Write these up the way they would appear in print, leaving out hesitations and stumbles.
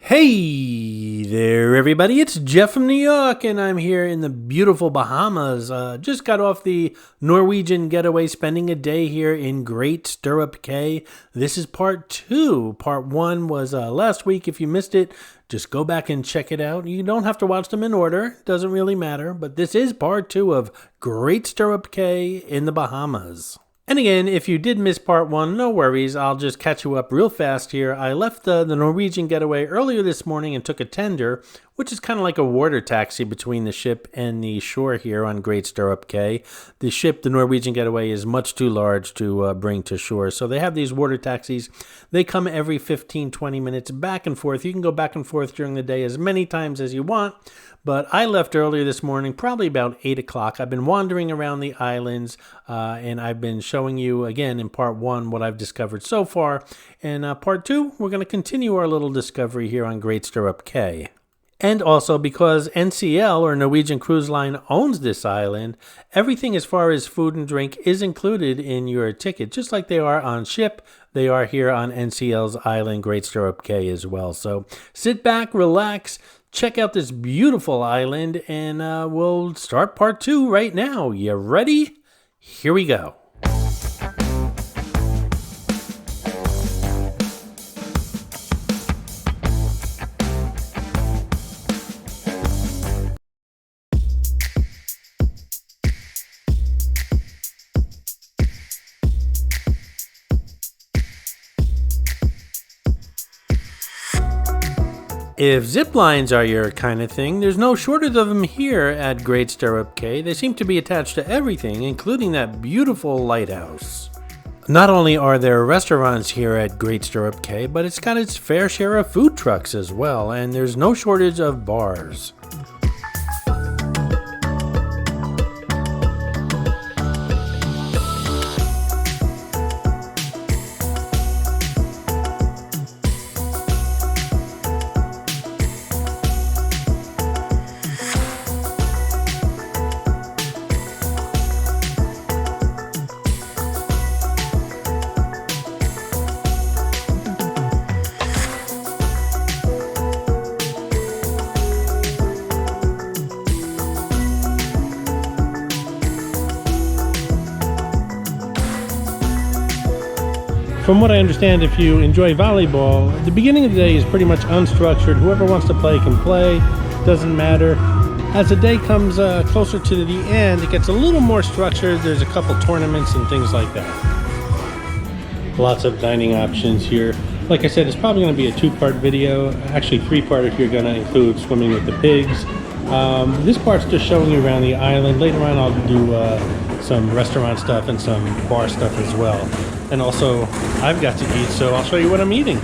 Hey there, everybody. It's Jeff from New York, and I'm here in the beautiful Bahamas. Just got off the Norwegian Getaway, spending a day here in Great Stirrup Cay. This is part 2. Part 1 was last week. If you missed it, just go back and check it out. You don't have to watch them in order. Doesn't really matter. But this is part 2 of Great Stirrup Cay in the Bahamas. And again, if you did miss part 1, no worries. I'll just catch you up real fast here. I left the Norwegian Getaway earlier this morning and took a tender, which is kind of like a water taxi between the ship and the shore here on Great Stirrup Cay. The ship, the Norwegian Getaway, is much too large to bring to shore. So they have these water taxis. They come every 15, 20 minutes back and forth. You can go back and forth during the day as many times as you want. But I left earlier this morning, probably about 8 o'clock. I've been wandering around the islands, and I've been showing you, again, in part 1, what I've discovered so far. And part 2, we're going to continue our little discovery here on Great Stirrup Cay. And also, because NCL, or Norwegian Cruise Line, owns this island, everything as far as food and drink is included in your ticket. Just like they are on ship, they are here on NCL's island, Great Stirrup Cay, as well. So sit back, relax, check out this beautiful island, and we'll start part 2 right now. You ready? Here we go. If zip lines are your kind of thing, there's no shortage of them here at Great Stirrup Cay. They seem to be attached to everything, including that beautiful lighthouse. Not only are there restaurants here at Great Stirrup Cay, but it's got its fair share of food trucks as well, and there's no shortage of bars. From what I understand, if you enjoy volleyball, the beginning of the day is pretty much unstructured. Whoever wants to play can play, doesn't matter. As the day comes closer to the end, it gets a little more structured. There's a couple tournaments and things like that. Lots of dining options here. Like I said, it's probably going to be a 2-part video, actually 3-part if you're going to include swimming with the pigs. This part's just showing you around the island. Later on I'll do some restaurant stuff and some bar stuff as well. And also, I've got to eat, so I'll show you what I'm eating.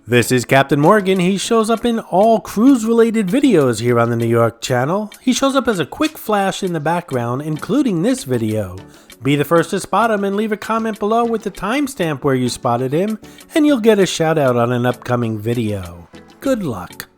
This is Captain Morgan. He shows up in all cruise-related videos here on the New York channel. He shows up as a quick flash in the background, including this video. Be the first to spot him and leave a comment below with the timestamp where you spotted him, and you'll get a shout out on an upcoming video. Good luck.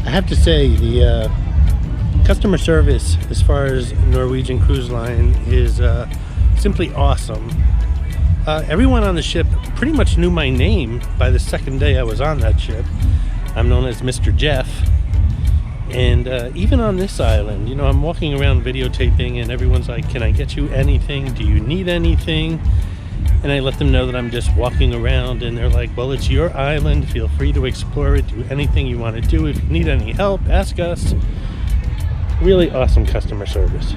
I have to say, the customer service as far as Norwegian Cruise Line is simply awesome. Everyone on the ship pretty much knew my name by the second day I was on that ship. I'm known as Mr. Jeff. And even on this island, you know, I'm walking around videotaping and everyone's like, can I get you anything? Do you need anything? and I let them know that I'm just walking around, and they're like, well, it's your island, feel free to explore it, do anything you want to do. If you need any help, ask us. Really awesome customer service.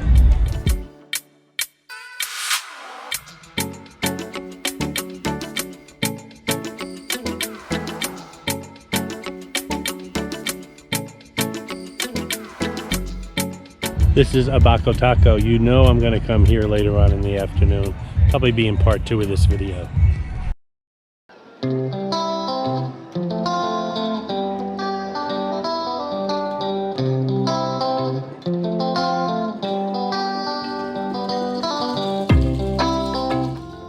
This is Abaco Taco. You know I'm going to come here later on in the afternoon. Probably be in part 2 of this video.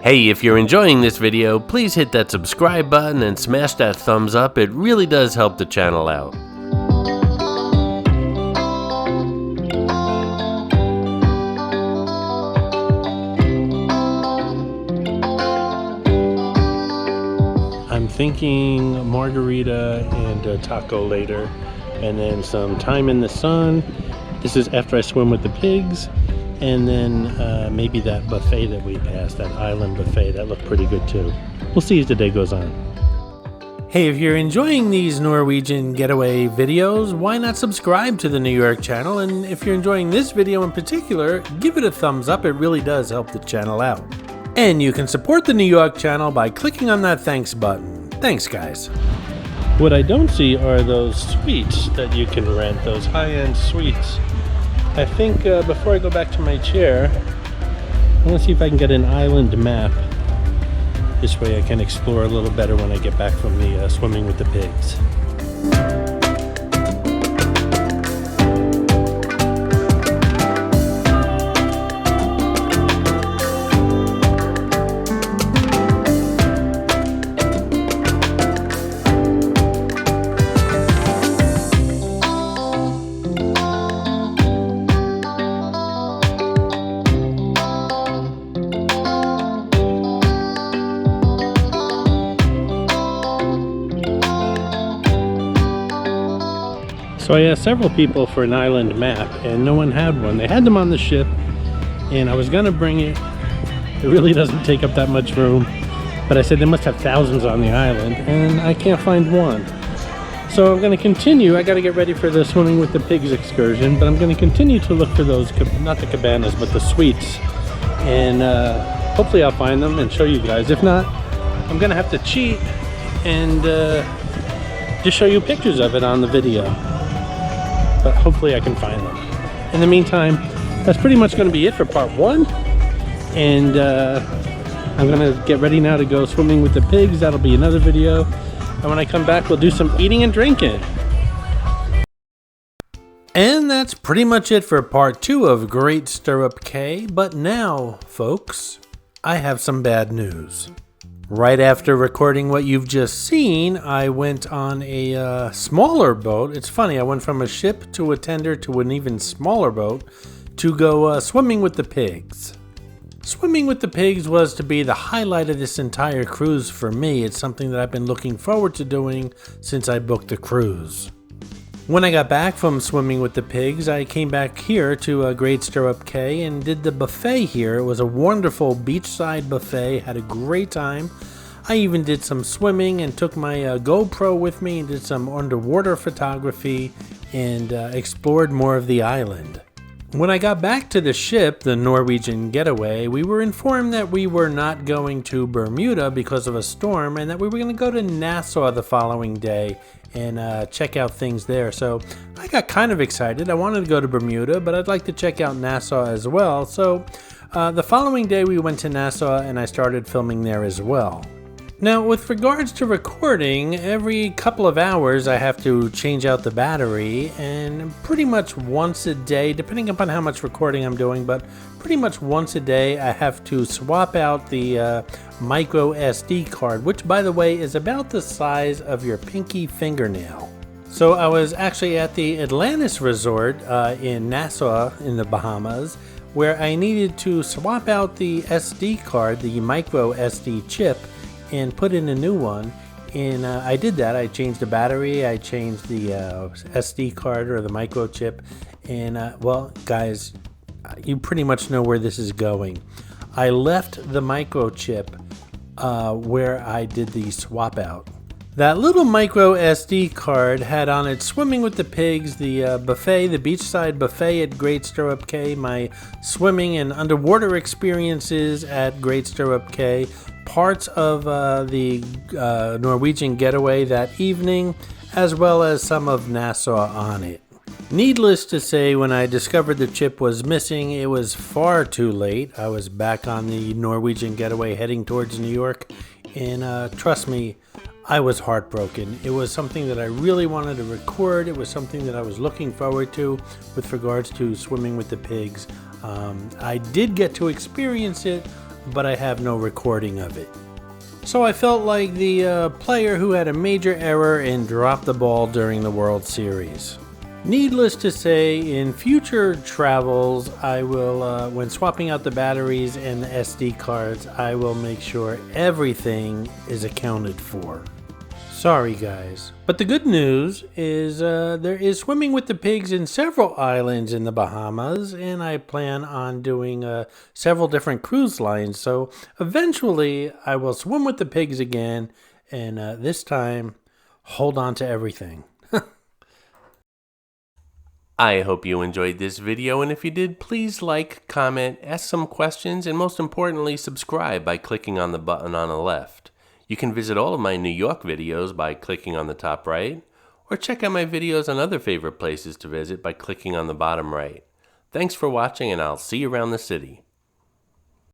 Hey, if you're enjoying this video, please hit that subscribe button and smash that thumbs up. It really does help the channel out. I'm thinking margarita and a taco later, and then some time in the sun. This is after I swim with the pigs, and then maybe that buffet that we passed, that island buffet, that looked pretty good too. We'll see as the day goes on. Hey, if you're enjoying these Norwegian Getaway videos, why not subscribe to the New York channel? And if you're enjoying this video in particular, give it a thumbs up. It really does help the channel out. And you can support the New York channel by clicking on that thanks button. Thanks, guys. What I don't see are those suites that you can rent, those high-end suites. I think before I go back to my chair, I want to see if I can get an island map. This way I can explore a little better when I get back from the swimming with the pigs. So I asked several people for an island map, and no one had one. They had them on the ship, and I was gonna bring it. It really doesn't take up that much room, but I said they must have thousands on the island, and I can't find one. So I'm gonna continue. I gotta get ready for the swimming with the pigs excursion, but I'm gonna continue to look for those, not the cabanas, but the suites. And hopefully I'll find them and show you guys. If not, I'm gonna have to cheat and just show you pictures of it on the video. But hopefully I can find them. In the meantime, that's pretty much going to be it for part 1. And I'm going to get ready now to go swimming with the pigs. That'll be another video. And when I come back, we'll do some eating and drinking. And that's pretty much it for part 2 of Great Stirrup Cay. But now, folks, I have some bad news. Right after recording what you've just seen, I went on a smaller boat. It's funny, I went from a ship to a tender to an even smaller boat to go swimming with the pigs. Swimming with the pigs was to be the highlight of this entire cruise for me. It's something that I've been looking forward to doing since I booked the cruise. When I got back from swimming with the pigs, I came back here to Great Stirrup Cay and did the buffet here. It was a wonderful beachside buffet, had a great time. I even did some swimming and took my GoPro with me and did some underwater photography and explored more of the island. When I got back to the ship, the Norwegian Getaway, we were informed that we were not going to Bermuda because of a storm and that we were going to go to Nassau the following day and check out things there. So I got kind of excited. I wanted to go to Bermuda, but I'd like to check out Nassau as well. So the following day we went to Nassau and I started filming there as well. Now, with regards to recording, every couple of hours I have to change out the battery, and pretty much once a day, depending upon how much recording I'm doing, but pretty much once a day I have to swap out the micro SD card, which, by the way, is about the size of your pinky fingernail. So I was actually at the Atlantis Resort in Nassau in the Bahamas, where I needed to swap out the SD card, the micro SD chip, and put in a new one. And I did that. I changed the battery, I changed the SD card or the microchip, and well, guys, you pretty much know where this is going. I left the microchip where I did the swap out. That little micro SD card had on it Swimming with the Pigs, the buffet, the beachside buffet at Great Stirrup Cay, my swimming and underwater experiences at Great Stirrup Cay, parts of the Norwegian Getaway that evening, as well as some of Nassau on it. Needless to say, when I discovered the chip was missing, it was far too late. I was back on the Norwegian Getaway heading towards New York, and trust me, I was heartbroken. It was something that I really wanted to record. It was something that I was looking forward to with regards to Swimming with the Pigs. I did get to experience it, but I have no recording of it. So I felt like the player who had a major error and dropped the ball during the World Series. Needless to say, in future travels, I will, when swapping out the batteries and the SD cards, I will make sure everything is accounted for. Sorry guys, but the good news is there is Swimming with the Pigs in several islands in the Bahamas, and I plan on doing several different cruise lines, so eventually I will swim with the pigs again, and this time, hold on to everything. I hope you enjoyed this video, and if you did, please like, comment, ask some questions, and most importantly, subscribe by clicking on the button on the left. You can visit all of my New York videos by clicking on the top right, or check out my videos on other favorite places to visit by clicking on the bottom right. Thanks for watching, and I'll see you around the city.